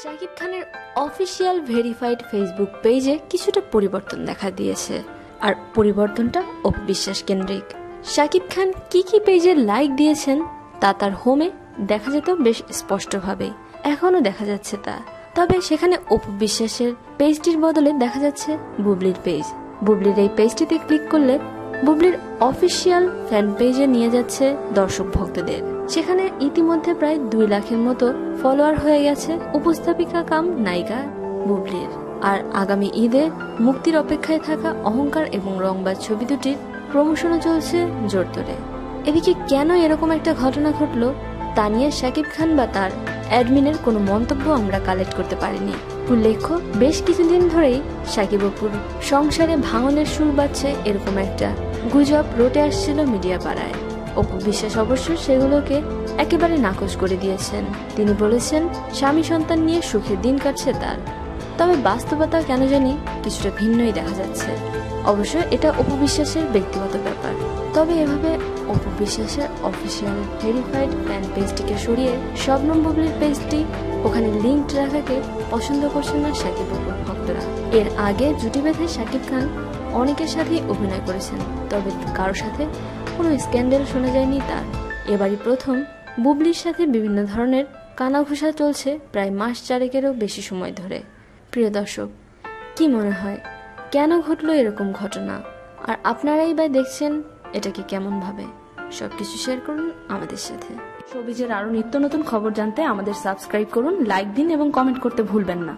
শাকিব খানের official verified Facebook পেজে কিছুটা পরিবর্তন দেখা দিয়েছে, আর পরিবর্তনটা অপু বিশ্বাস কেন্দ্রিক। শাকিব খান কি কি পেজে লাইক দিয়েছেন তা তার হোমে দেখা যেত বেশ স্পষ্টভাবেই, এখনো দেখা যাচ্ছে তা। তবে সেখানে অপু বিশ্বাসের পেজটির বদলে দেখা যাচ্ছে বুবলির পেজ। বুবলির এই পেজটিতে ক্লিক করলে বুবলির অফিসিয়াল ফ্যান পেজে নিয়ে যাচ্ছে দর্শক ভক্তদের। সেখানে ইতিমধ্যে প্রায় 2 লাখের মতো ফলোয়ার হয়ে গেছে উপস্থাপিকা কাম নায়িকা বুবলির। আর আগামী ঈদে মুক্তির অপেক্ষায় থাকা অহংকার এবং রংবাজ ছবি দুটির প্রমোশনও চলছে জোরতরে। এদিকে কেন এরকম একটা ঘটনা ঘটলো তা নিয়ে শাকিব খান বা তার অ্যাডমিনের কোনো মন্তব্য আমরা কালেক্ট করতে পারিনি। উল্লেখ্য, বেশ কিছুদিন ধরেই শাকিব অপুর সংসারে ভাঙনের সুর বাজছে এরকম একটা গুজব রটে আসছিল মিডিয়া পাড়ায়। অপু বিশ্বাস অবশ্য সেগুলোকে একেবারে নাকচ করে দিয়েছেন। তিনি বলেছেন স্বামী সন্তান নিয়ে সুখের দিন কাটছে তার। তবে বাস্তবতা কেন জানি কিছুটা ভিন্নই দেখা যাচ্ছে। অবশ্য এটা অপু বিশ্বাসের ব্যক্তিগত ব্যাপার। তবে এভাবে অপু বিশ্বাসের অফিসিয়াল ভেরিফাইড ফ্যান পেজটিকে সরিয়ে শবনম বুবলির পেজটি ওখানে লিঙ্ক রাখাকে পছন্দ করছেন না শাকিব অপুর ভক্তরা। এর আগে জুটি বেঁধে শাকিব খান অনেকের সাথেই অভিনয় করেছেন, তবে কারোর সাথে কোনো স্ক্যান্ডাল শোনা যায়নি তার। এবারই প্রথম বুবলির সাথে বিভিন্ন ধরনের কানাঘুষা চলছে প্রায় মাস 4 বেশি সময় ধরে। প্রিয় দর্শক, কি মনে হয় কেন ঘটলো এরকম ঘটনা, আর আপনারাই বা দেখছেন এটাকে কেমন ভাবে? সবকিছু শেয়ার করুন আমাদের সাথে। শোবিজের আরো নিত্য নতুন খবর জানতে আমাদের সাবস্ক্রাইব করুন, লাইক দিন এবং কমেন্ট করতে ভুলবেন না।